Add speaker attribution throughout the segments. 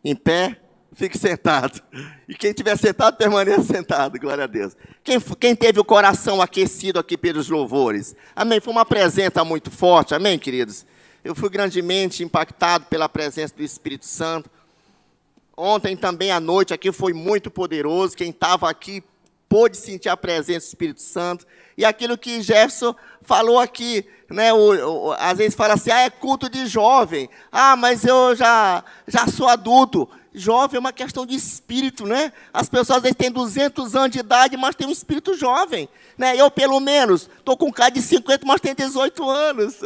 Speaker 1: Em pé, fique sentado. E quem estiver sentado, permaneça sentado, glória a Deus. Quem teve o coração aquecido aqui pelos louvores? Amém? Foi uma presença muito forte, amém, queridos? Eu fui grandemente impactado pela presença do Espírito Santo. Ontem também à noite aqui foi muito poderoso. Quem estava aqui pôde sentir a presença do Espírito Santo. E aquilo que Jefferson falou aqui, né? Às vezes fala assim, é culto de jovem. Mas eu já sou adulto. Jovem é uma questão de espírito, né? As pessoas às vezes têm 200 anos de idade, mas têm um espírito jovem, né? Eu, pelo menos, estou com um cara de 50, mas tenho 18 anos.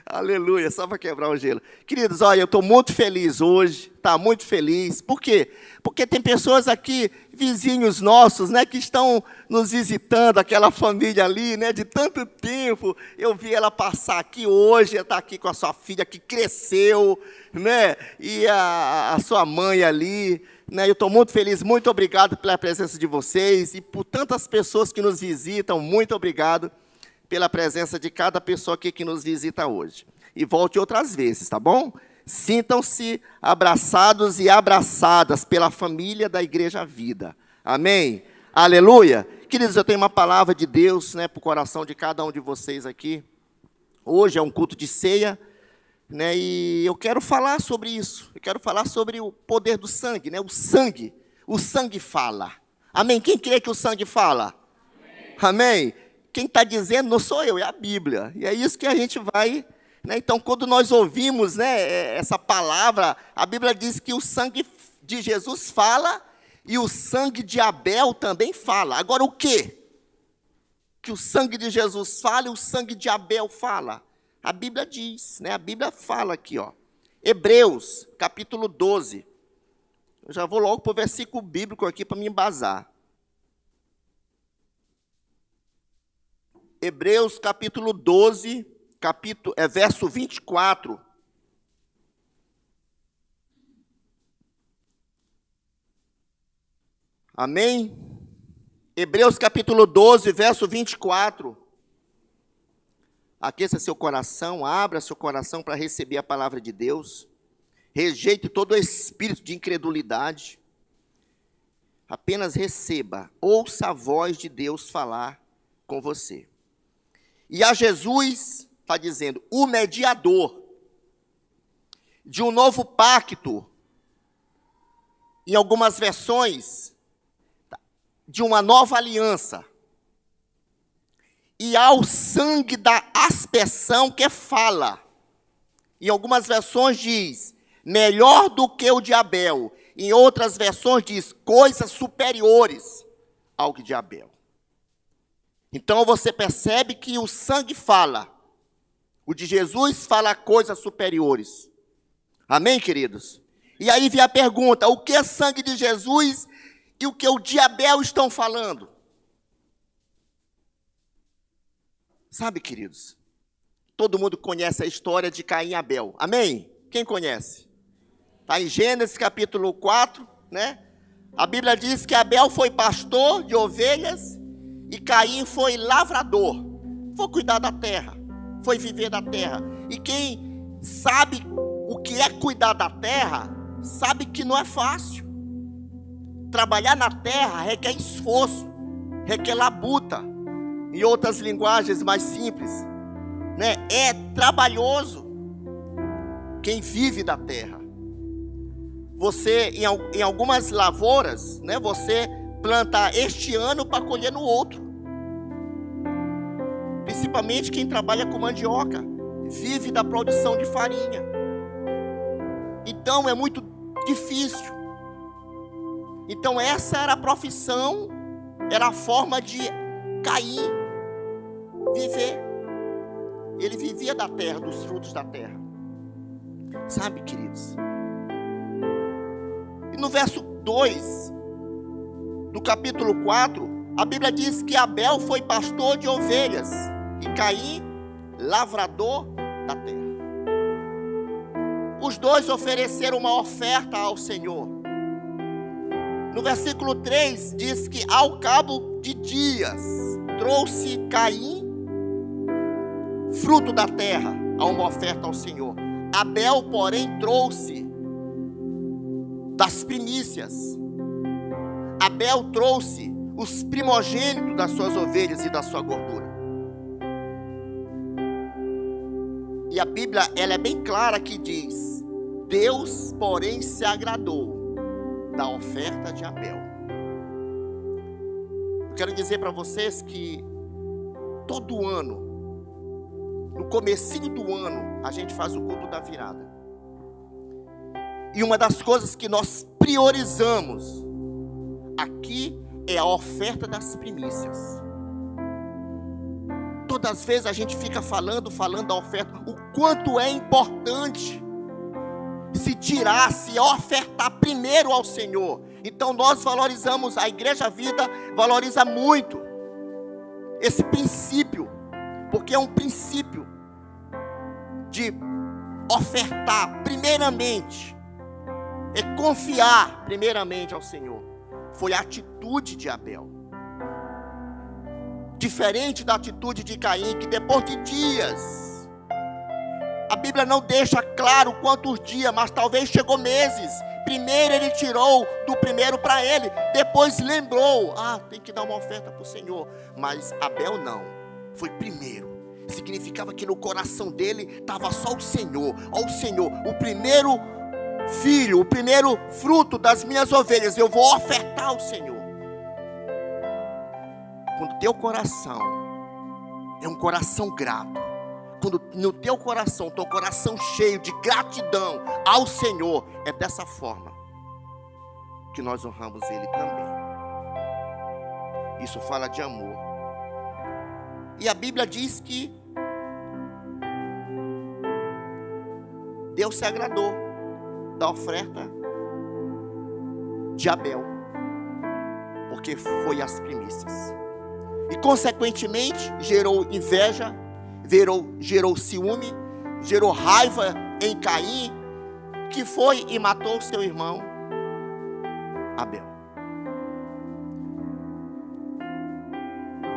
Speaker 1: Aleluia, só para quebrar o gelo. Queridos, olha, eu estou muito feliz hoje, tá? Muito feliz. Por quê? Porque tem pessoas aqui, vizinhos nossos, né, que estão nos visitando, aquela família ali, né, de tanto tempo. Eu vi ela passar aqui hoje, ela está aqui com a sua filha que cresceu, né, e a sua mãe ali, né. Eu estou muito feliz, muito obrigado pela presença de vocês e por tantas pessoas que nos visitam, muito obrigado pela presença de cada pessoa aqui que nos visita hoje. E volte outras vezes, tá bom? Sintam-se abraçados e abraçadas pela família da Igreja Vida. Amém? Aleluia! Queridos, eu tenho uma palavra de Deus, né, para o coração de cada um de vocês aqui. Hoje é um culto de ceia, né, e eu quero falar sobre isso. Eu quero falar sobre o poder do sangue, né, o sangue fala. Amém? Quem crê que o sangue fala? Amém? Quem está dizendo não sou eu, é a Bíblia. E é isso que a gente vai, né? Então, quando nós ouvimos, né, essa palavra, a Bíblia diz que o sangue de Jesus fala e o sangue de Abel também fala. Agora, o quê? Que o sangue de Jesus fala e o sangue de Abel fala. A Bíblia diz, né? A Bíblia fala aqui, ó. Hebreus, capítulo 12. Eu já vou logo para o versículo bíblico aqui para me embasar. Hebreus, capítulo 12, verso 24. Amém? Hebreus, capítulo 12, verso 24. Aqueça seu coração, abra seu coração para receber a palavra de Deus. Rejeite todo espírito de incredulidade. Apenas receba, ouça a voz de Deus falar com você. E a Jesus, está dizendo, o mediador de um novo pacto, em algumas versões, de uma nova aliança, e ao sangue da aspersão que fala. Em algumas versões diz, melhor do que o de Abel. Em outras versões diz, coisas superiores ao que de Abel. Então você percebe que o sangue fala. O de Jesus fala coisas superiores. Amém, queridos? E aí vem a pergunta, o que é sangue de Jesus e o que o de Abel estão falando? Sabe, queridos, todo mundo conhece a história de Caim e Abel. Amém? Quem conhece? Está em Gênesis capítulo 4, né? A Bíblia diz que Abel foi pastor de ovelhas e Caim foi lavrador, foi cuidar da terra, foi viver da terra. E quem sabe o que é cuidar da terra, sabe que não é fácil. Trabalhar na terra requer esforço, requer labuta. Em outras linguagens mais simples, né? É trabalhoso quem vive da terra. Você, em algumas lavouras, né, você planta este ano para colher no outro. Principalmente quem trabalha com mandioca, vive da produção de farinha. Então é muito difícil. Então essa era a profissão, era a forma de Caim viver. Ele vivia da terra, dos frutos da terra. Sabe, queridos? E no verso 2 do capítulo 4, a Bíblia diz que Abel foi pastor de ovelhas e Caim, lavrador da terra. Os dois ofereceram uma oferta ao Senhor. No versículo 3 diz que ao cabo de dias trouxe Caim fruto da terra a uma oferta ao Senhor. Abel, porém, trouxe das primícias. Abel trouxe os primogênitos das suas ovelhas e da sua gordura. E a Bíblia, ela é bem clara que diz: Deus, porém, se agradou da oferta de Abel. Eu quero dizer para vocês que todo ano, no comecinho do ano, a gente faz o culto da virada. E uma das coisas que nós priorizamos aqui é a oferta das primícias. Todas as vezes a gente fica falando da oferta, o quanto é importante se tirar, se ofertar primeiro ao Senhor. Então nós valorizamos, a Igreja Vida valoriza muito esse princípio, porque é um princípio de ofertar primeiramente, é confiar primeiramente ao Senhor. Foi a atitude de Abel, diferente da atitude de Caim, que depois de dias, a Bíblia não deixa claro quantos dias, mas talvez chegou meses. Primeiro ele tirou do primeiro para ele, depois lembrou, tem que dar uma oferta para o Senhor. Mas Abel não, foi primeiro. Significava que no coração dele estava só o Senhor. Ó, o Senhor, o primeiro filho, o primeiro fruto das minhas ovelhas, eu vou ofertar ao Senhor. Quando teu coração é um coração grato, quando no teu coração cheio de gratidão ao Senhor, é dessa forma que nós honramos Ele também. Isso fala de amor. E a Bíblia diz que Deus se agradou da oferta de Abel, porque foi as primícias. E consequentemente gerou inveja, gerou ciúme, gerou raiva em Caim, que foi e matou seu irmão Abel.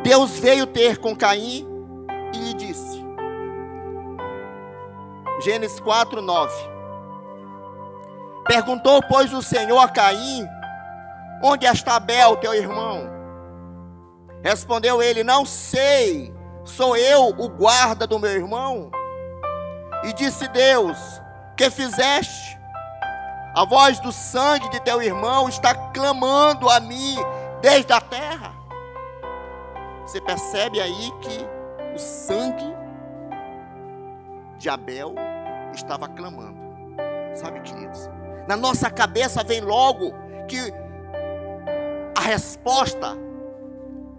Speaker 1: Deus veio ter com Caim e lhe disse, Gênesis 4:9, perguntou, pois, o Senhor a Caim, onde está Abel, teu irmão? Respondeu ele, não sei, sou eu o guarda do meu irmão? E disse Deus, que fizeste? A voz do sangue de teu irmão está clamando a mim desde a terra. Você percebe aí que o sangue de Abel estava clamando. Sabe, queridos, na nossa cabeça vem logo que a resposta,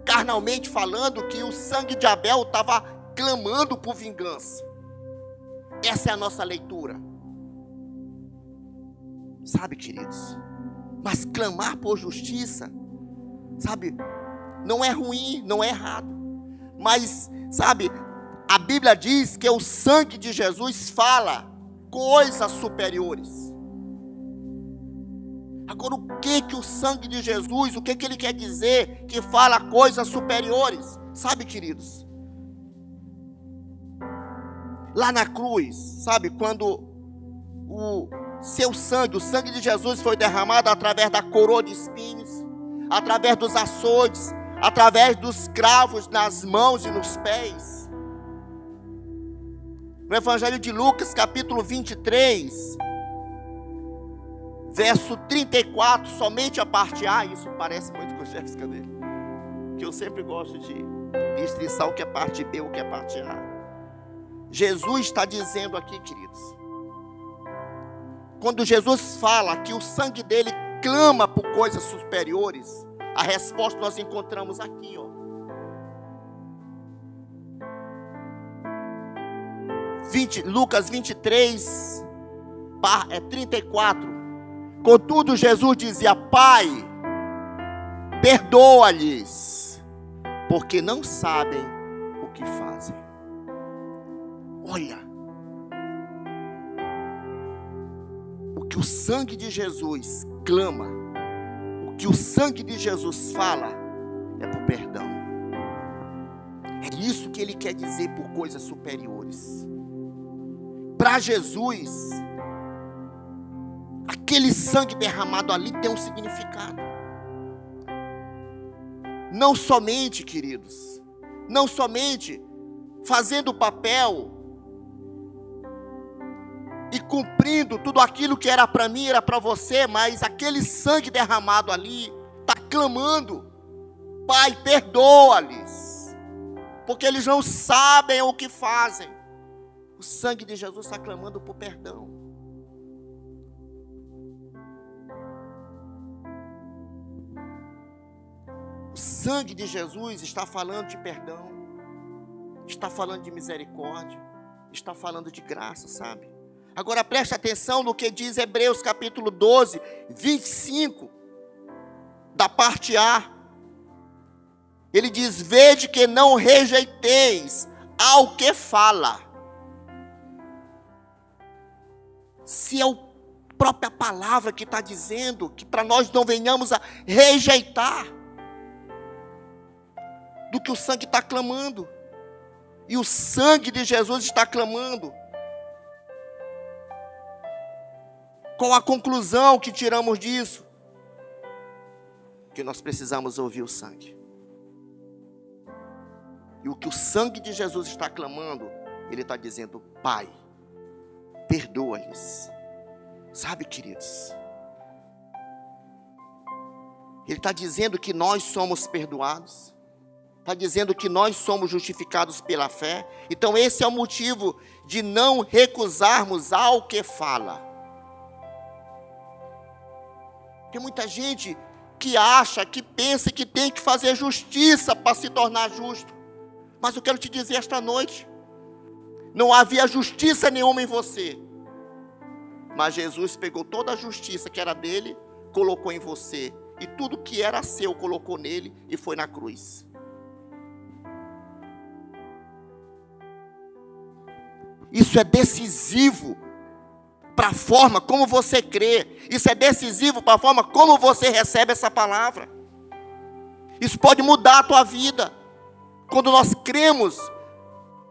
Speaker 1: carnalmente falando, que o sangue de Abel estava clamando por vingança. Essa é a nossa leitura. Sabe, queridos, mas clamar por justiça, sabe, não é ruim, não é errado. Mas, sabe, a Bíblia diz que o sangue de Jesus fala coisas superiores. Agora, o que o sangue de Jesus, o que ele quer dizer que fala coisas superiores? Sabe, queridos, lá na cruz, sabe, quando o seu sangue, o sangue de Jesus foi derramado através da coroa de espinhos, através dos açoites, através dos cravos nas mãos e nos pés. No Evangelho de Lucas, capítulo 23, verso 34, somente a parte A, isso parece muito com Jéssica dele, que eu sempre gosto de destrinçar o que é parte B, o que é parte A. Jesus está dizendo aqui, queridos, quando Jesus fala que o sangue dele clama por coisas superiores, a resposta nós encontramos aqui, ó. Lucas 23, 34. Contudo, Jesus dizia, Pai, perdoa-lhes, porque não sabem o que fazem. Olha, o que o sangue de Jesus clama, o que o sangue de Jesus fala, é por perdão. É isso que ele quer dizer por coisas superiores. Para Jesus, Aquele sangue derramado ali tem um significado. Não somente, queridos, não somente fazendo o papel e cumprindo tudo aquilo que era para mim, era para você, mas aquele sangue derramado ali está clamando: Pai, perdoa-lhes, porque eles não sabem o que fazem. O sangue de Jesus está clamando por perdão. O sangue de Jesus está falando de perdão, está falando de misericórdia, está falando de graça, sabe? Agora preste atenção no que diz Hebreus capítulo 12, 25, da parte A. Ele diz: vede que não rejeiteis ao que fala. Se é a própria palavra que está dizendo que para nós não venhamos a rejeitar do que o sangue está clamando. E o sangue de Jesus está clamando. Qual a conclusão que tiramos disso? Que nós precisamos ouvir o sangue. E o que o sangue de Jesus está clamando, ele está dizendo: Pai, perdoa-lhes. Sabe, queridos, ele está dizendo que nós somos perdoados. Está dizendo que nós somos justificados pela fé. Então esse é o motivo de não recusarmos ao que fala. Tem muita gente que acha, que pensa que tem que fazer justiça para se tornar justo. Mas eu quero te dizer esta noite: não havia justiça nenhuma em você. Mas Jesus pegou toda a justiça que era dele, colocou em você. E tudo que era seu colocou nele e foi na cruz. Isso é decisivo para a forma como você crê. Isso é decisivo para a forma como você recebe essa palavra. Isso pode mudar a tua vida. Quando nós cremos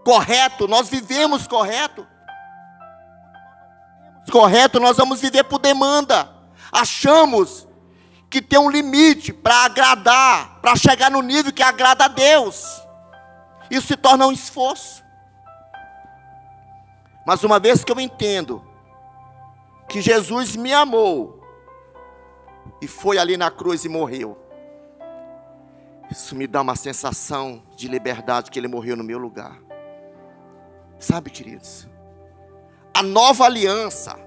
Speaker 1: correto, nós vivemos correto. Correto, nós vamos viver por demanda. Achamos que tem um limite para agradar, para chegar no nível que agrada a Deus. Isso se torna um esforço. Mas uma vez que eu entendo que Jesus me amou e foi ali na cruz e morreu, isso me dá uma sensação de liberdade, que ele morreu no meu lugar. Sabe, queridos, a nova aliança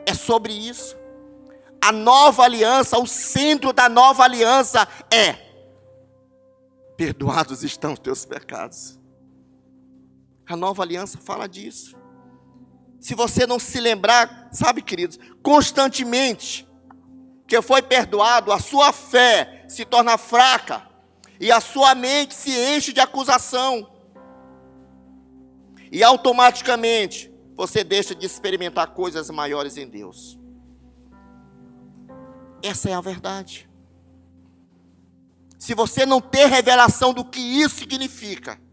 Speaker 1: é sobre isso. A nova aliança, o centro da nova aliança é: perdoados estão os teus pecados. A nova aliança fala disso. Se você não se lembrar, sabe, queridos, constantemente que foi perdoado, a sua fé se torna fraca e a sua mente se enche de acusação. E automaticamente você deixa de experimentar coisas maiores em Deus. Essa é a verdade. Se você não ter revelação do que isso significa,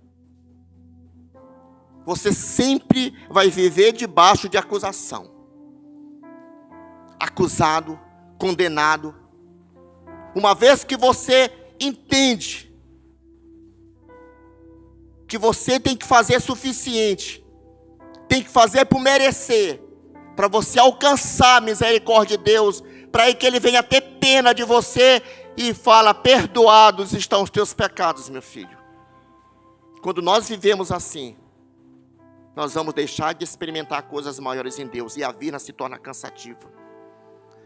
Speaker 1: você sempre vai viver debaixo de acusação. Acusado, condenado. Uma vez que você entende que você tem que fazer suficiente, tem que fazer por merecer, para você alcançar a misericórdia de Deus, para que Ele venha ter pena de você e fala: perdoados estão os teus pecados, meu filho. Quando nós vivemos assim, nós vamos deixar de experimentar coisas maiores em Deus, e a vida se torna cansativa.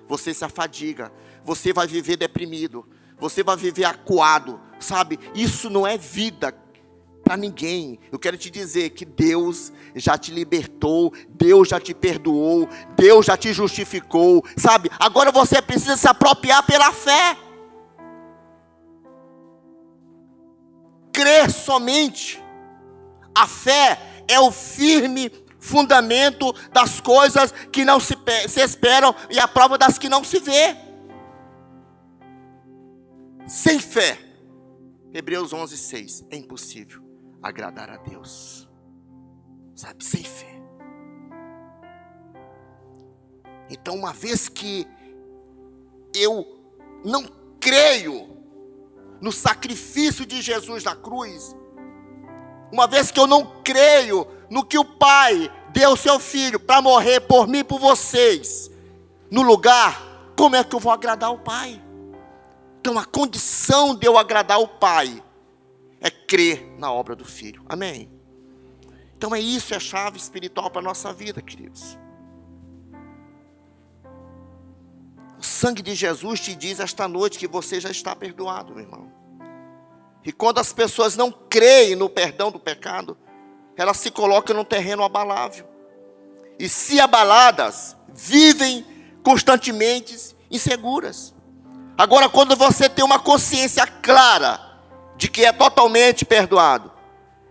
Speaker 1: Você se afadiga, você vai viver deprimido, você vai viver acuado, sabe? Isso não é vida para ninguém. Eu quero te dizer que Deus já te libertou, Deus já te perdoou, Deus já te justificou, sabe? Agora você precisa se apropriar pela fé. Crer somente. A fé é o firme fundamento das coisas que não se esperam e a prova das que não se vê. Sem fé, Hebreus 11:6, é impossível agradar a Deus. Sabe, sem fé. Então, uma vez que eu não creio no sacrifício de Jesus na cruz, uma vez que eu não creio no que o Pai deu seu Filho para morrer por mim e por vocês, no lugar, como é que eu vou agradar o Pai? Então a condição de eu agradar o Pai é crer na obra do Filho. Amém? Então isso é a chave espiritual para a nossa vida, queridos. O sangue de Jesus te diz esta noite que você já está perdoado, meu irmão. E quando as pessoas não creem no perdão do pecado, elas se colocam num terreno abalável. E se abaladas, vivem constantemente inseguras. Agora, quando você tem uma consciência clara de que é totalmente perdoado,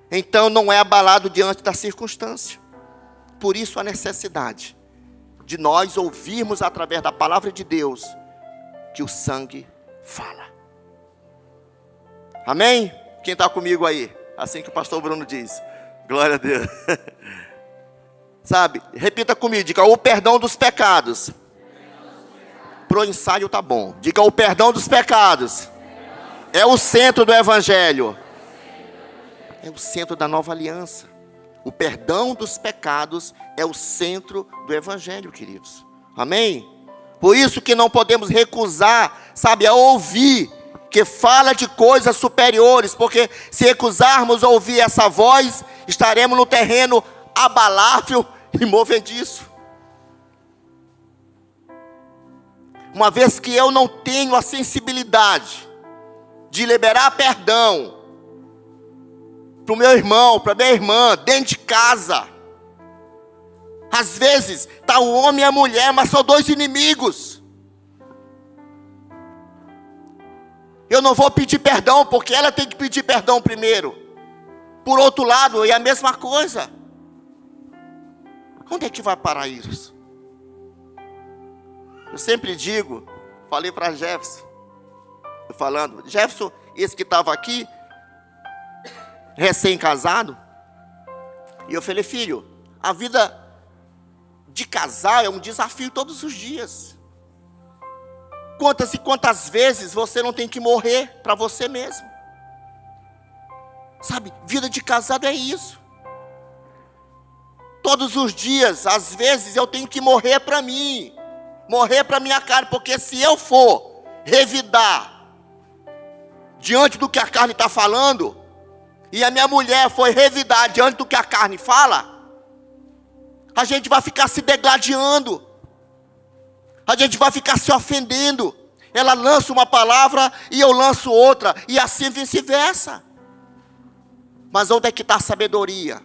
Speaker 1: então não é abalado diante da circunstância. Por isso a necessidade de nós ouvirmos através da palavra de Deus que o sangue fala. Amém? Quem está comigo aí? Assim que o pastor Bruno diz. Glória a Deus. Sabe, repita comigo, diga o perdão dos pecados. Pro ensaio tá bom. Diga o perdão dos pecados. É o centro do Evangelho. É o centro da nova aliança. O perdão dos pecados é o centro do Evangelho, queridos. Amém? Por isso que não podemos recusar, sabe, a ouvir, que fala de coisas superiores, porque se recusarmos a ouvir essa voz, estaremos no terreno abalável e movediço. Uma vez que eu não tenho a sensibilidade de liberar perdão para o meu irmão, para a minha irmã, dentro de casa. Às vezes, está o homem e a mulher, mas são dois inimigos. Eu não vou pedir perdão, porque ela tem que pedir perdão primeiro. Por outro lado, é a mesma coisa. Onde é que vai parar isso? Eu sempre digo, falei para Jefferson, Jefferson, esse que estava aqui, recém-casado, e eu falei, filho, a vida de casal é um desafio todos os dias. Quantas e quantas vezes você não tem que morrer para você mesmo? Sabe, vida de casado é isso. Todos os dias, às vezes eu tenho que morrer para mim, morrer para minha carne, porque se eu for revidar diante do que a carne está falando, e a minha mulher foi revidar diante do que a carne fala, a gente vai ficar se degladiando, a gente vai ficar se ofendendo. Ela lança uma palavra e eu lanço outra, e assim vice-versa. Mas onde é que está a sabedoria?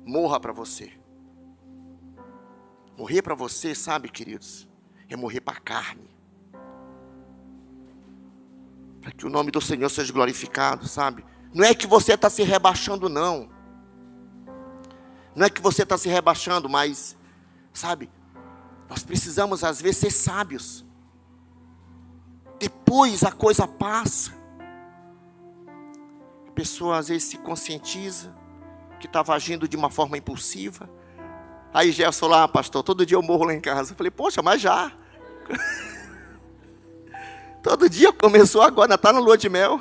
Speaker 1: Morra para você. Morrer para você, sabe, queridos, é morrer para a carne. Para que o nome do Senhor seja glorificado, sabe? Não é que você está se rebaixando, não. Não é que você está se rebaixando, mas, sabe, nós precisamos às vezes ser sábios. Depois a coisa passa. A pessoa às vezes se conscientiza que estava agindo de uma forma impulsiva. Aí Jefferson lá, pastor, todo dia eu morro lá em casa. Eu falei, poxa, mas já. Todo dia começou agora, está na lua de mel.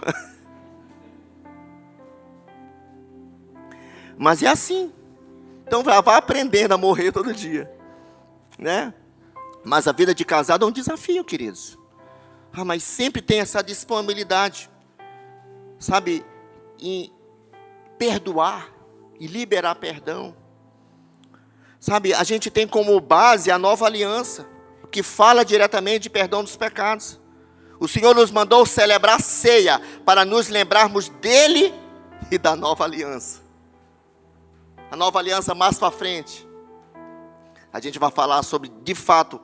Speaker 1: Mas é assim. Então vai aprendendo a morrer todo dia, né? Mas a vida de casado é um desafio, queridos. Mas sempre tem essa disponibilidade, sabe, em perdoar e liberar perdão. Sabe, a gente tem como base a nova aliança, que fala diretamente de perdão dos pecados. O Senhor nos mandou celebrar ceia para nos lembrarmos dele e da nova aliança. A nova aliança mais para frente, a gente vai falar sobre, de fato,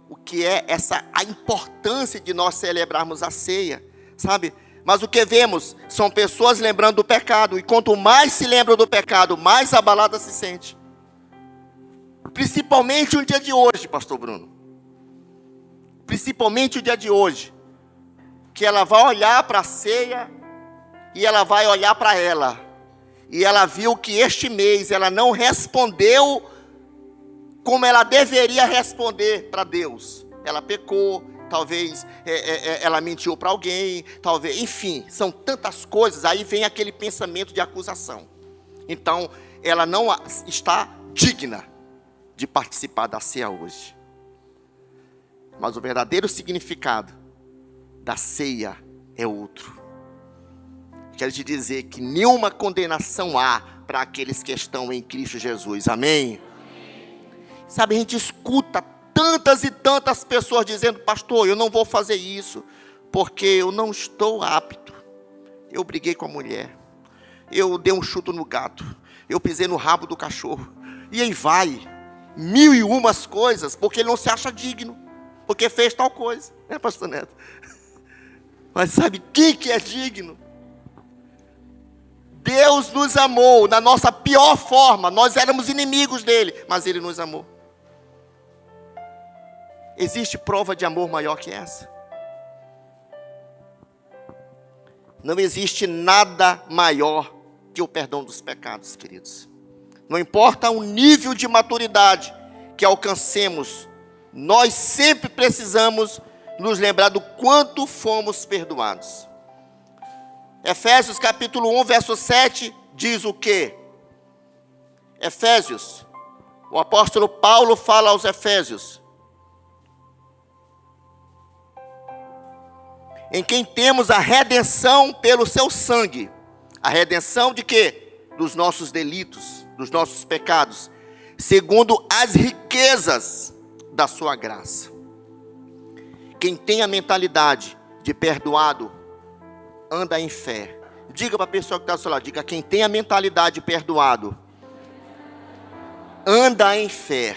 Speaker 1: o que é a importância de nós celebrarmos a ceia, sabe? Mas o que vemos são pessoas lembrando do pecado, e quanto mais se lembram do pecado, mais abalada se sente. Principalmente o dia de hoje, pastor Bruno. Principalmente o dia de hoje, que ela vai olhar para a ceia, e ela vai olhar para ela. E ela viu que este mês ela não respondeu como ela deveria responder para Deus. Ela pecou, talvez ela mentiu para alguém, talvez, enfim, são tantas coisas. Aí vem aquele pensamento de acusação. Então, ela não está digna de participar da ceia hoje. Mas o verdadeiro significado da ceia é outro. Quero te dizer que nenhuma condenação há para aqueles que estão em Cristo Jesus. Amém? Sabe, a gente escuta tantas e tantas pessoas dizendo: pastor, eu não vou fazer isso, porque eu não estou apto. Eu briguei com a mulher, eu dei um chute no gato, eu pisei no rabo do cachorro. E aí vai, 1001 coisas, porque ele não se acha digno, porque fez tal coisa, né, pastor Neto? Mas sabe quem que é digno? Deus nos amou na nossa pior forma. Nós éramos inimigos dele, mas ele nos amou. Existe prova de amor maior que essa? Não existe nada maior que o perdão dos pecados, queridos. Não importa o nível de maturidade que alcancemos, nós sempre precisamos nos lembrar do quanto fomos perdoados. Efésios capítulo 1, verso 7, diz o quê? Efésios, o apóstolo Paulo fala aos Efésios: em quem temos a redenção pelo seu sangue. A redenção de quê? Dos nossos delitos, dos nossos pecados, segundo as riquezas da sua graça. Quem tem a mentalidade de perdoado, anda em fé. Diga para a pessoa que está ao seu lado, diga: quem tem a mentalidade de perdoado, anda em fé.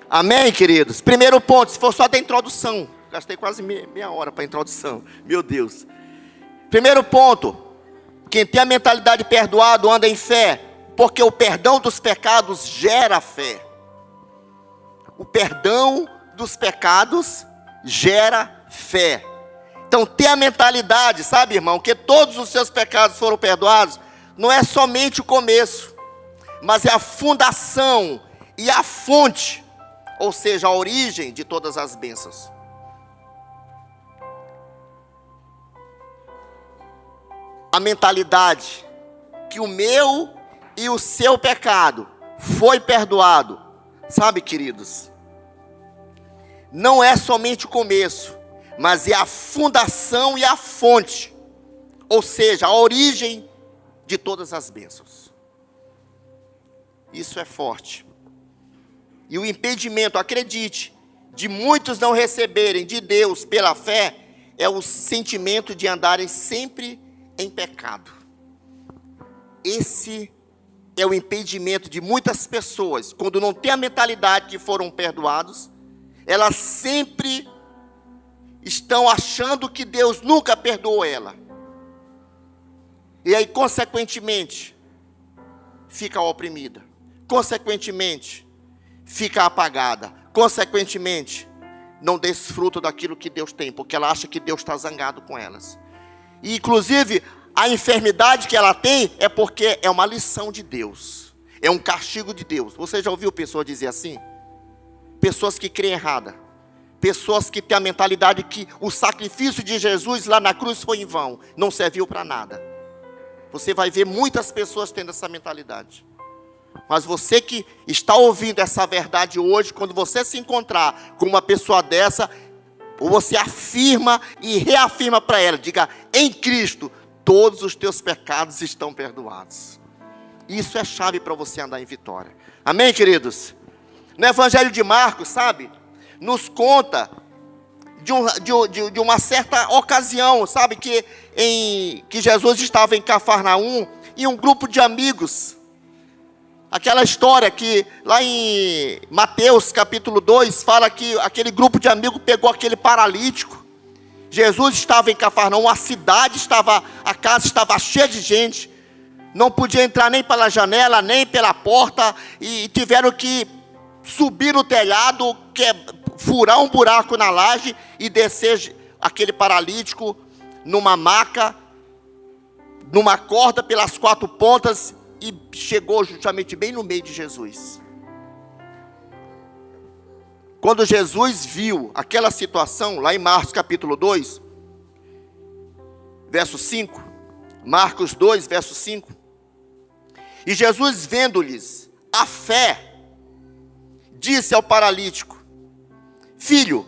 Speaker 1: Amém, queridos? Primeiro ponto, se for só da introdução, gastei quase meia hora para a introdução, meu Deus. Primeiro ponto, quem tem a mentalidade de perdoado, anda em fé, porque o perdão dos pecados gera fé. O perdão dos pecados gera fé. Então, ter a mentalidade, sabe, irmão, que todos os seus pecados foram perdoados, não é somente o começo, mas é a fundação e a fonte, ou seja, a origem de todas as bênçãos. A mentalidade que o meu e o seu pecado foi perdoado, sabe, queridos, não é somente o começo, mas é a fundação e a fonte, ou seja, a origem de todas as bênçãos. Isso é forte. E o impedimento, acredite, de muitos não receberem de Deus pela fé, é o sentimento de andarem sempre em pecado. Esse é o impedimento de muitas pessoas, quando não tem a mentalidade que foram perdoados, elas sempre estão achando que Deus nunca perdoou ela. E aí, consequentemente, fica oprimida. Consequentemente, fica apagada. Consequentemente, não desfruta daquilo que Deus tem, porque ela acha que Deus está zangado com elas. E, inclusive, a enfermidade que ela tem é porque é uma lição de Deus. É um castigo de Deus. Você já ouviu pessoas dizer assim? Pessoas que creem errada. Pessoas que têm a mentalidade que o sacrifício de Jesus lá na cruz foi em vão, não serviu para nada. Você vai ver muitas pessoas tendo essa mentalidade. Mas você que está ouvindo essa verdade hoje, quando você se encontrar com uma pessoa dessa, você afirma e reafirma para ela, diga: em Cristo, todos os teus pecados estão perdoados. Isso é chave para você andar em vitória. Amém, queridos? No Evangelho de Marcos, sabe, nos conta de uma certa ocasião, sabe, que Jesus estava em Cafarnaum e um grupo de amigos. Aquela história que lá em Mateus capítulo 2 fala que aquele grupo de amigos pegou aquele paralítico. Jesus estava em Cafarnaum, a casa estava cheia de gente, não podia entrar nem pela janela, nem pela porta, e tiveram que subir no telhado, furar um buraco na laje e descer aquele paralítico numa maca, numa corda pelas 4 pontas, e chegou justamente bem no meio de Jesus. quando Jesus viu aquela situação, lá em Marcos capítulo 2, verso 5, Marcos 2, verso 5, e Jesus vendo-lhes a fé, disse ao paralítico: filho,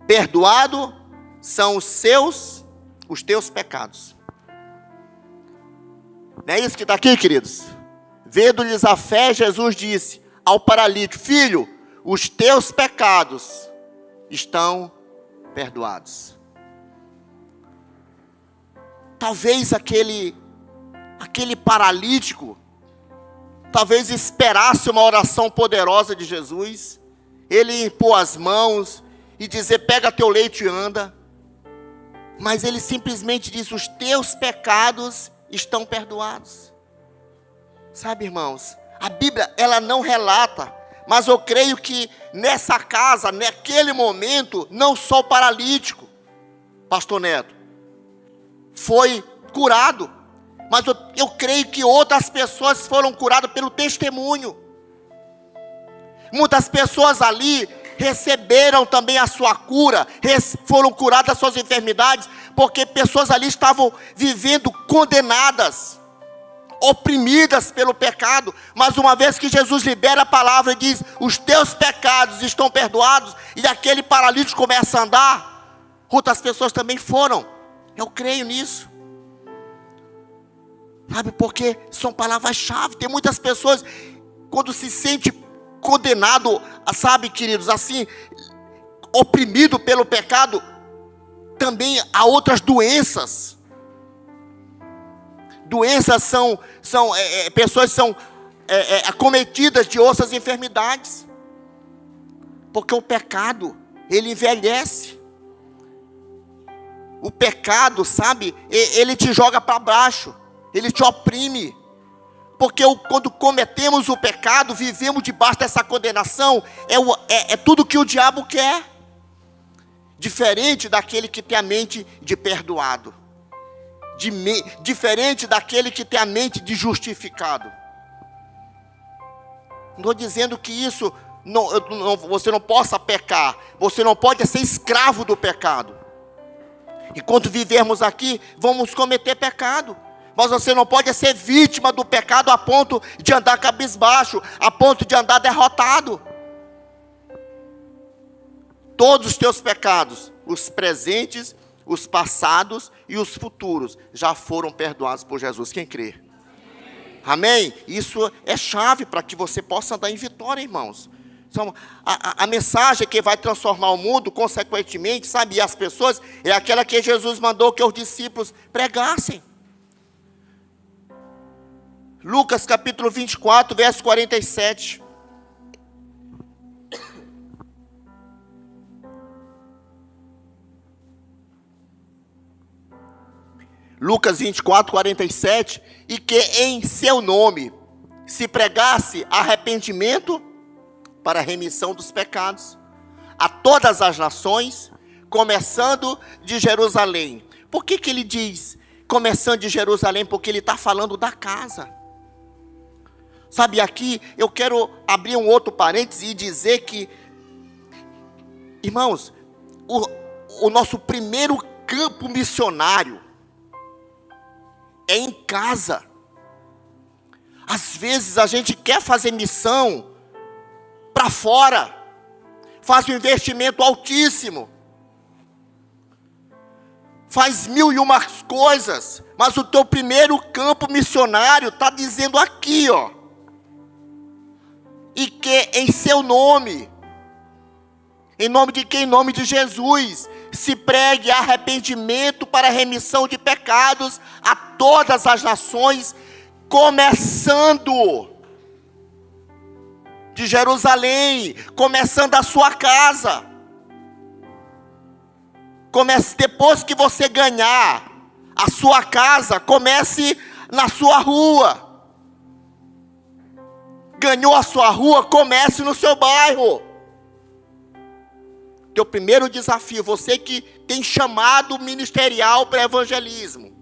Speaker 1: perdoado são os teus pecados. Não é isso que está aqui, queridos? Vendo-lhes a fé, Jesus disse ao paralítico: filho, os teus pecados estão perdoados. Talvez aquele paralítico, talvez esperasse uma oração poderosa de Jesus, ele impor as mãos e dizer: pega teu leito e anda. Mas ele simplesmente diz: os teus pecados estão perdoados. Sabe, irmãos, a Bíblia, ela não relata, mas eu creio que nessa casa, naquele momento, não só o paralítico, pastor Neto, foi curado, mas eu creio que outras pessoas foram curadas pelo testemunho. Muitas pessoas ali receberam também a sua cura, foram curadas das suas enfermidades, porque pessoas ali estavam vivendo condenadas, oprimidas pelo pecado, mas uma vez que Jesus libera a palavra e diz: os teus pecados estão perdoados, e aquele paralítico começa a andar, outras pessoas também foram. Eu creio nisso. Sabe, porque são palavras-chave. Tem muitas pessoas, quando se sente condenado, sabe, queridos, assim, oprimido pelo pecado, também há outras doenças. Doenças pessoas são acometidas de outras enfermidades, porque o pecado, ele envelhece. O pecado, sabe, ele te joga para baixo, ele te oprime. Porque quando cometemos o pecado, vivemos debaixo dessa condenação, é tudo que o diabo quer. Diferente daquele que tem a mente de perdoado. Diferente daquele que tem a mente de justificado. Não estou dizendo que isso, você não possa pecar. Você não pode ser escravo do pecado. Enquanto vivermos aqui, vamos cometer pecado. Mas você não pode ser vítima do pecado a ponto de andar cabisbaixo, a ponto de andar derrotado. Todos os teus pecados, os presentes, os passados e os futuros, já foram perdoados por Jesus. Quem crê? Amém? Isso é chave para que você possa andar em vitória, irmãos. Então, a mensagem que vai transformar o mundo, consequentemente, sabe, e as pessoas, é aquela que Jesus mandou que os discípulos pregassem. Lucas capítulo 24, verso 47. Lucas 24, 47. E que em seu nome se pregasse arrependimento para a remissão dos pecados a todas as nações, começando de Jerusalém. Por que ele diz começando de Jerusalém? Porque ele está falando da casa. Sabe, aqui eu quero abrir um outro parêntese e dizer que, irmãos, o nosso primeiro campo missionário é em casa. Às vezes a gente quer fazer missão para fora, faz um investimento altíssimo, faz 1001 coisas, mas o teu primeiro campo missionário está dizendo aqui, ó. E que em seu nome, em nome de quem? Em nome de Jesus, se pregue arrependimento para a remissão de pecados a todas as nações, começando de Jerusalém, começando a sua casa. Depois que você ganhar a sua casa, comece na sua rua. Ganhou a sua rua, comece no seu bairro. Teu primeiro desafio, você que tem chamado ministerial para evangelismo,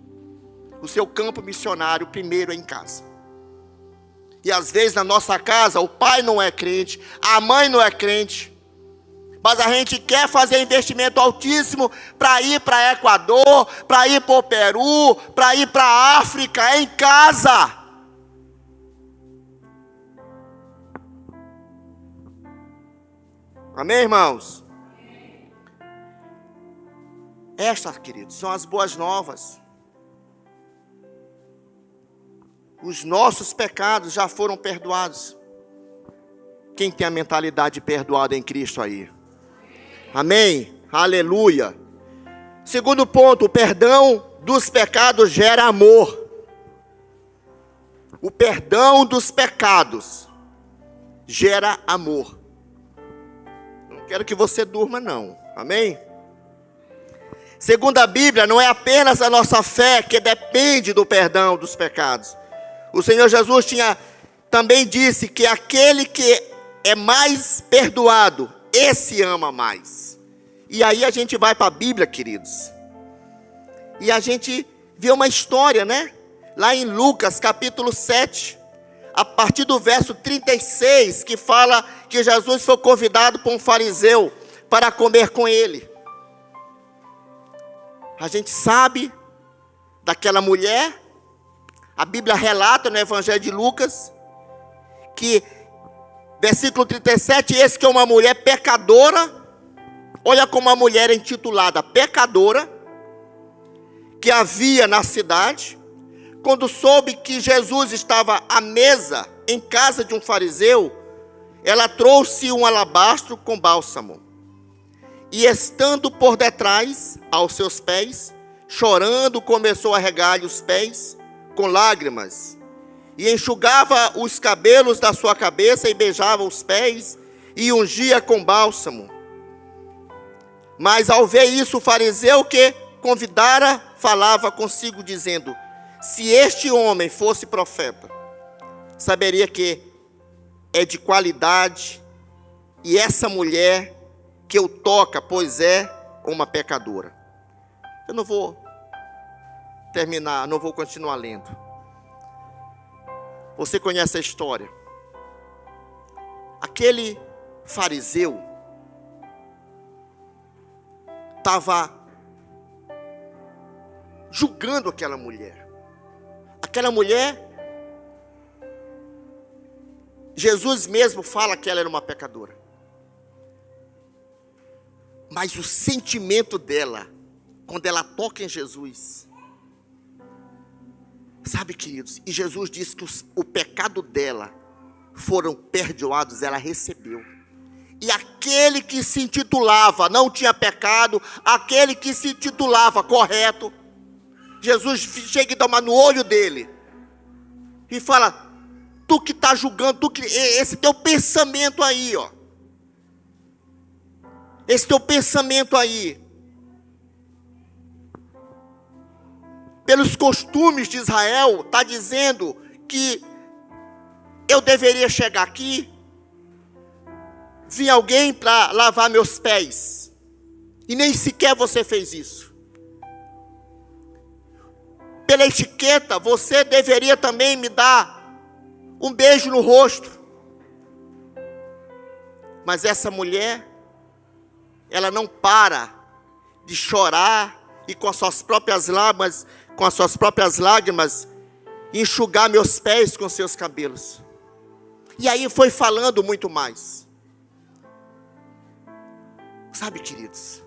Speaker 1: o seu campo missionário primeiro é em casa. E às vezes na nossa casa, o pai não é crente, a mãe não é crente. Mas a gente quer fazer investimento altíssimo para ir para Equador, para ir para o Peru, para ir para a África, em casa. Amém, irmãos? Estas, queridos, são as boas novas. Os nossos pecados já foram perdoados. Quem tem a mentalidade perdoada em Cristo aí? Amém? Aleluia. Segundo ponto, o perdão dos pecados gera amor. O perdão dos pecados gera amor. Não quero que você durma, não. Amém? Segundo a Bíblia, não é apenas a nossa fé que depende do perdão dos pecados. O Senhor Jesus também disse que aquele que é mais perdoado, esse ama mais. E aí a gente vai para a Bíblia, queridos. E a gente vê uma história, né? Lá em Lucas capítulo 7, a partir do verso 36, que fala que Jesus foi convidado por um fariseu para comer com ele. A gente sabe daquela mulher, a Bíblia relata no Evangelho de Lucas, que, versículo 37, esse que é uma mulher pecadora, olha como a mulher é intitulada pecadora, que havia na cidade, quando soube que Jesus estava à mesa, em casa de um fariseu, ela trouxe um alabastro com bálsamo, e estando por detrás, aos seus pés, chorando, começou a regar-lhe os pés com lágrimas, e enxugava os cabelos da sua cabeça, e beijava os pés, e ungia com bálsamo. Mas ao ver isso, o fariseu que convidara, falava consigo, dizendo: se este homem fosse profeta, saberia que é de qualidade, e essa mulher que o toca, pois é uma pecadora. Eu não vou terminar, não vou continuar lendo. Você conhece a história. Aquele fariseu estava julgando aquela mulher. Aquela mulher, Jesus mesmo fala que ela era uma pecadora. Mas o sentimento dela, quando ela toca em Jesus, sabe, queridos, e Jesus disse que o pecado dela foram perdoados, ela recebeu. E aquele que se intitulava não tinha pecado, aquele que se intitulava correto, Jesus chega e dá uma no olho dele e fala: tu que está julgando, esse teu pensamento aí, ó. Esse teu pensamento aí, pelos costumes de Israel, está dizendo que eu deveria chegar aqui, vir alguém para lavar meus pés, e nem sequer você fez isso. Pela etiqueta, você deveria também me dar um beijo no rosto. Mas essa mulher, ela não para de chorar e com as suas próprias lágrimas, enxugar meus pés com seus cabelos. E aí foi falando muito mais. Sabe, queridos,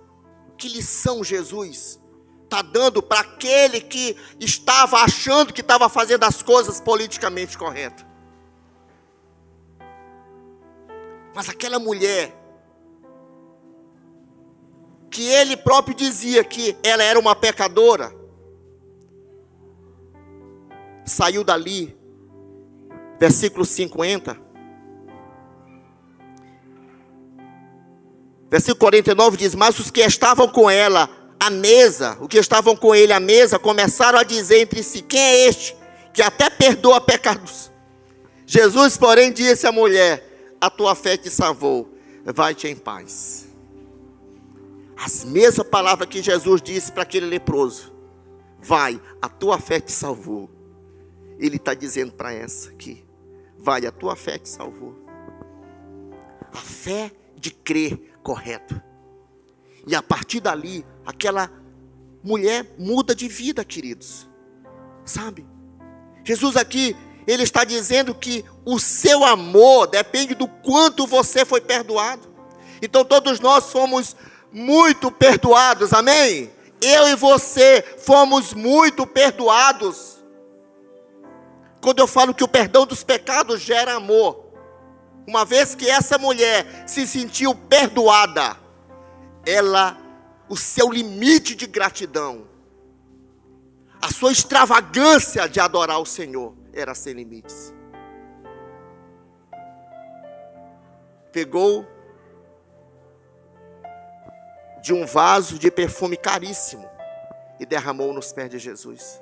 Speaker 1: que lição Jesus está dando para aquele que estava achando que estava fazendo as coisas politicamente corretas. Mas aquela mulher, que ele próprio dizia que ela era uma pecadora, saiu dali, versículo 50, versículo 49 diz: mas os que estavam com ela à mesa, começaram a dizer entre si: quem é este que até perdoa pecados? Jesus, porém, disse à mulher: a tua fé te salvou, vai-te em paz. As mesmas palavras que Jesus disse para aquele leproso: vai, a tua fé te salvou. Ele está dizendo para essa aqui: vai, a tua fé te salvou. A fé de crer correto. E a partir dali, aquela mulher muda de vida, queridos. Sabe? Jesus aqui, ele está dizendo que o seu amor depende do quanto você foi perdoado. Então todos nós fomos muito perdoados, amém? Eu e você fomos muito perdoados. Quando eu falo que o perdão dos pecados gera amor, uma vez que essa mulher se sentiu perdoada, o seu limite de gratidão, a sua extravagância de adorar o Senhor era sem limites. Pegou de um vaso de perfume caríssimo e derramou nos pés de Jesus.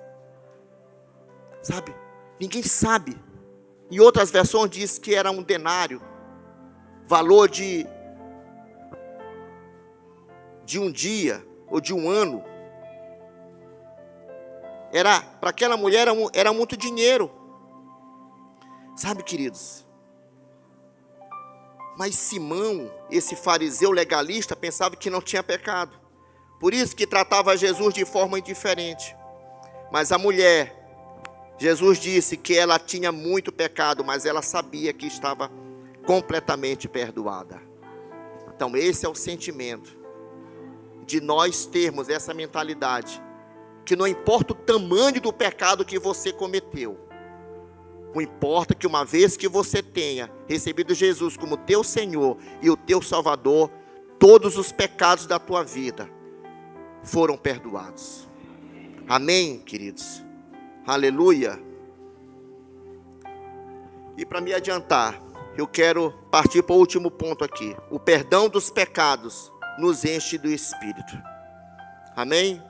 Speaker 1: Sabe? Ninguém sabe. Em outras versões diz que era um denário, valor de um dia ou de um ano. Para aquela mulher era muito dinheiro. Sabe, queridos? Mas Simão, esse fariseu legalista, pensava que não tinha pecado. Por isso que tratava Jesus de forma indiferente. Mas a mulher, Jesus disse que ela tinha muito pecado, mas ela sabia que estava completamente perdoada. Então esse é o sentimento de nós termos essa mentalidade, que não importa o tamanho do pecado que você cometeu, não importa que uma vez que você tenha recebido Jesus como teu Senhor e o teu Salvador, todos os pecados da tua vida foram perdoados. Amém, queridos? Aleluia. E para me adiantar, eu quero partir para o último ponto aqui. O perdão dos pecados nos enche do Espírito. Amém?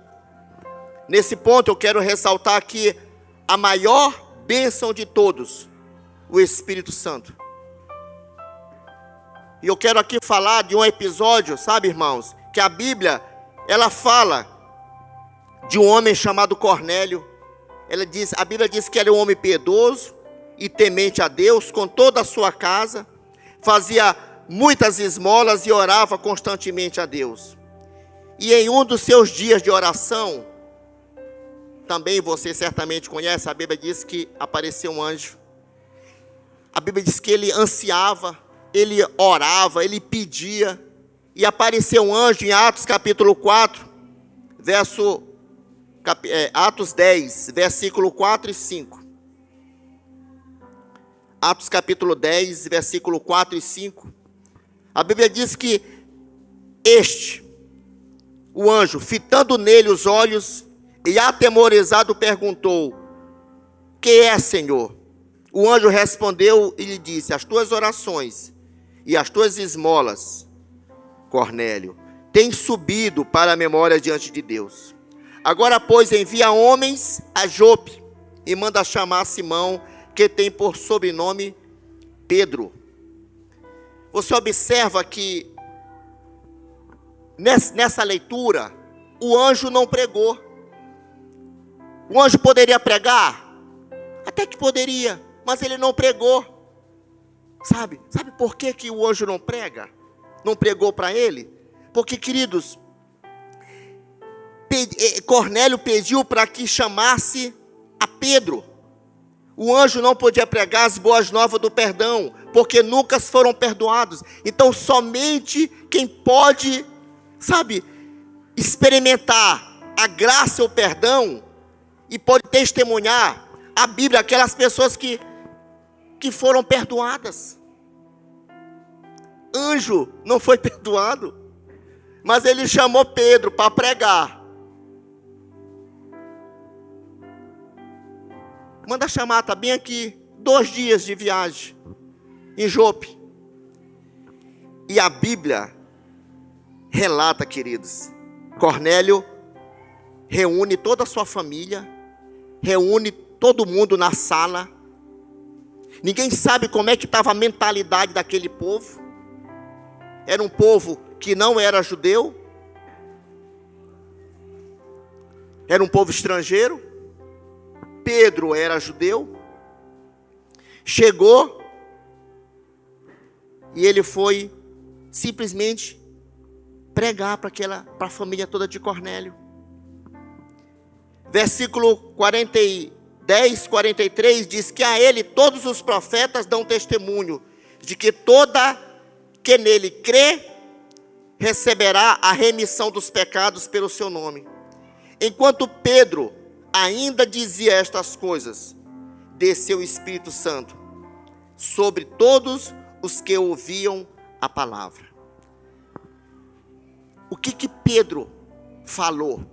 Speaker 1: Nesse ponto eu quero ressaltar aqui a maior bênção de todos, o Espírito Santo. E eu quero aqui falar de um episódio, sabe, irmãos, que a Bíblia, ela fala de um homem chamado Cornélio. A Bíblia diz que ele é um homem piedoso e temente a Deus, com toda a sua casa, fazia muitas esmolas e orava constantemente a Deus. E em um dos seus dias de oração, também você certamente conhece, a Bíblia diz que apareceu um anjo. A Bíblia diz que ele ansiava, ele orava, ele pedia, e apareceu um anjo em Atos capítulo 4, Atos 10, versículo 4 e 5. Atos capítulo 10, versículo 4 e 5. A Bíblia diz que o anjo, fitando nele os olhos e atemorizado, perguntou: que é, Senhor? O anjo respondeu e lhe disse: as tuas orações e as tuas esmolas, Cornélio, têm subido para a memória diante de Deus. Agora, pois, envia homens a Jope e manda chamar Simão, que tem por sobrenome Pedro. Você observa que nessa leitura, o anjo não pregou. O anjo poderia pregar? Até que poderia, mas ele não pregou. Sabe por que o anjo não prega? Não pregou para ele? Porque, queridos, Cornélio pediu para que chamasse a Pedro. O anjo não podia pregar as boas novas do perdão, porque nunca foram perdoados. Então somente quem pode, experimentar a graça e o perdão, e pode testemunhar a Bíblia, aquelas pessoas que foram perdoadas. Anjo não foi perdoado, mas ele chamou Pedro para pregar. Manda chamar, está bem aqui, 2 dias de viagem, em Jope. E a Bíblia relata, queridos, Cornélio reúne toda a sua família, reúne todo mundo na sala. Ninguém sabe como é que estava a mentalidade daquele povo. Era um povo que não era judeu, era um povo estrangeiro. Pedro era judeu. Chegou e ele foi simplesmente pregar para a família toda de Cornélio. Versículo 10, 43 diz que a ele todos os profetas dão testemunho de que toda que nele crê receberá a remissão dos pecados pelo seu nome. Enquanto Pedro ainda dizia estas coisas, desceu o Espírito Santo sobre todos os que ouviam a palavra. O que Pedro falou?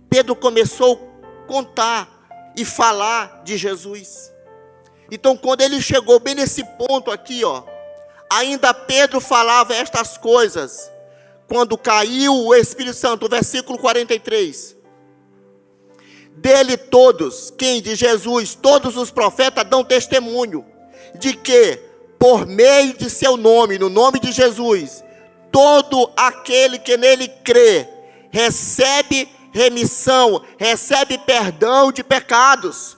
Speaker 1: Pedro começou a contar e falar de Jesus. Então, quando ele chegou bem nesse ponto aqui, ainda Pedro falava estas coisas, quando caiu o Espírito Santo, versículo 43. Dele todos, quem? De Jesus, todos os profetas dão testemunho, de que, por meio de seu nome, no nome de Jesus, todo aquele que nele crê, recebe remissão, recebe perdão de pecados.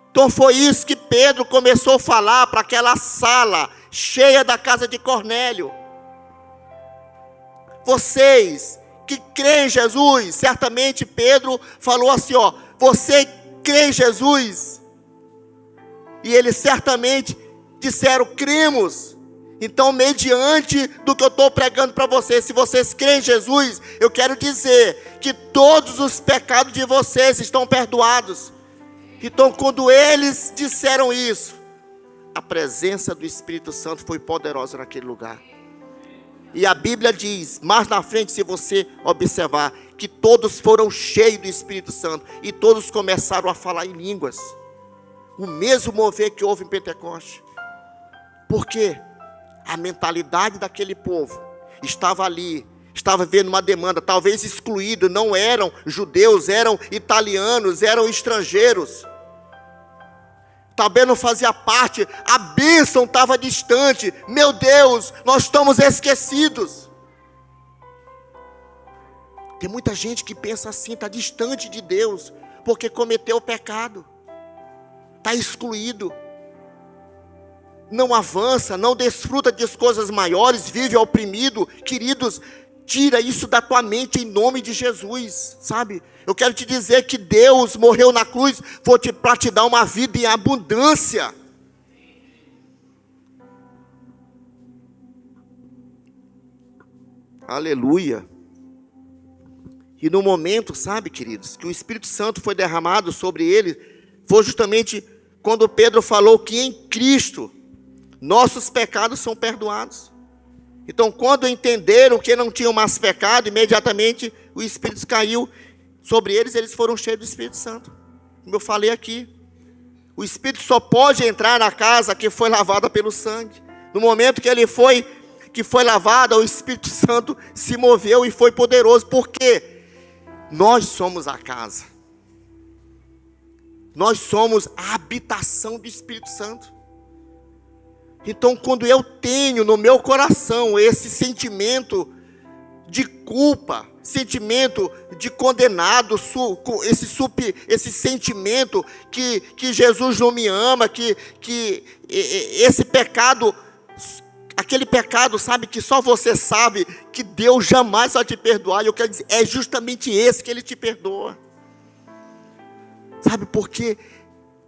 Speaker 1: Então foi isso que Pedro começou a falar para aquela sala cheia da casa de Cornélio. Vocês que creem em Jesus, certamente Pedro falou assim, você crê em Jesus? E eles certamente disseram, cremos. Então, mediante do que eu estou pregando para vocês, se vocês creem em Jesus, eu quero dizer que todos os pecados de vocês estão perdoados. Então, quando eles disseram isso, a presença do Espírito Santo foi poderosa naquele lugar. E a Bíblia diz, mais na frente, se você observar, que todos foram cheios do Espírito Santo e todos começaram a falar em línguas. O mesmo mover que houve em Pentecoste. Por quê? A mentalidade daquele povo estava ali, estava vendo uma demanda, talvez excluído, não eram judeus, eram italianos, eram estrangeiros. Também não fazia parte, a bênção estava distante. Meu Deus, nós estamos esquecidos. Tem muita gente que pensa assim, está distante de Deus, porque cometeu o pecado, está excluído. Não avança, não desfruta de coisas maiores, vive oprimido. Queridos, tira isso da tua mente em nome de Jesus, sabe? Eu quero te dizer que Deus morreu na cruz para te dar uma vida em abundância. Aleluia. E no momento, sabe, queridos, que o Espírito Santo foi derramado sobre ele, foi justamente quando Pedro falou que em Cristo nossos pecados são perdoados. Então, quando entenderam que não tinham mais pecado, imediatamente o Espírito caiu sobre eles, eles foram cheios do Espírito Santo. Como eu falei aqui, o Espírito só pode entrar na casa que foi lavada pelo sangue. No momento que foi lavada, o Espírito Santo se moveu e foi poderoso. Por quê? Nós somos a casa. Nós somos a habitação do Espírito Santo. Então, quando eu tenho no meu coração esse sentimento de culpa, sentimento de condenado, esse sentimento que Jesus não me ama, que esse pecado, aquele pecado, sabe, que só você sabe, que Deus jamais vai te perdoar, e eu quero dizer, é justamente esse que Ele te perdoa. Sabe, porque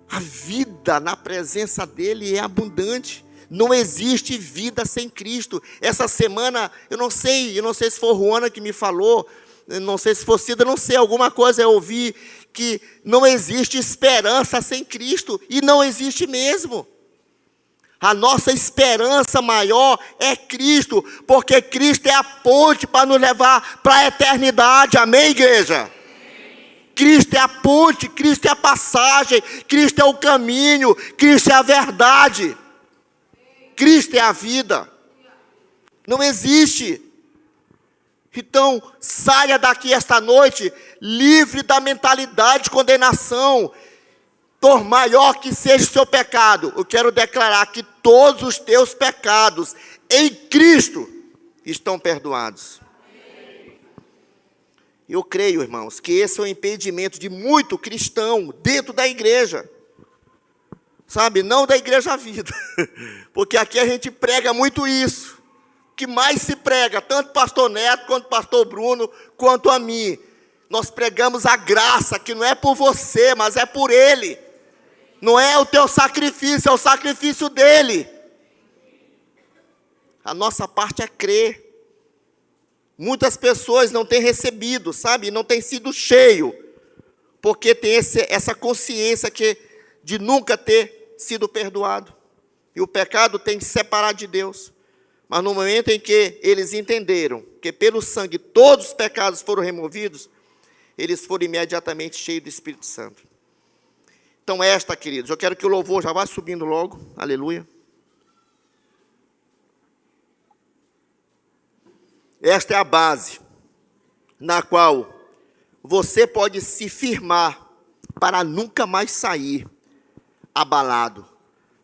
Speaker 1: a vida na presença dEle é abundante. Não existe vida sem Cristo. Essa semana, eu não sei se foi Juana que me falou, não sei se foi Cida, não sei, alguma coisa eu ouvi, que não existe esperança sem Cristo, e não existe mesmo. A nossa esperança maior é Cristo, porque Cristo é a ponte para nos levar para a eternidade, amém, igreja? Cristo é a ponte, Cristo é a passagem, Cristo é o caminho, Cristo é a verdade. Cristo é a vida. Não existe. Então, saia daqui esta noite livre da mentalidade de condenação. Por maior que seja o seu pecado, eu quero declarar que todos os teus pecados em Cristo estão perdoados. Eu creio, irmãos, que esse é o impedimento de muito cristão dentro da igreja. Sabe, não da Igreja Vida, porque aqui a gente prega muito isso. que mais se prega, tanto pastor Neto, quanto pastor Bruno, quanto a mim. Nós pregamos a graça, que não é por você, mas é por Ele. Não é o teu sacrifício, é o sacrifício dEle. A nossa parte é crer. Muitas pessoas não têm recebido, sabe? Não têm sido cheio, porque tem essa consciência de nunca ter sido perdoado. E o pecado tem que se separar de Deus. Mas no momento em que eles entenderam que pelo sangue todos os pecados foram removidos, eles foram imediatamente cheios do Espírito Santo. Então queridos, eu quero que o louvor já vá subindo logo. Aleluia. Esta é a base na qual você pode se firmar para nunca mais sair abalado,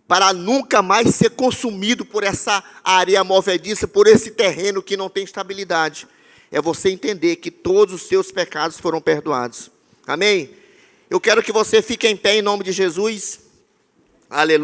Speaker 1: para nunca mais ser consumido por essa areia movediça, por esse terreno que não tem estabilidade. É você entender que todos os seus pecados foram perdoados. Amém? Eu quero que você fique em pé em nome de Jesus. Aleluia.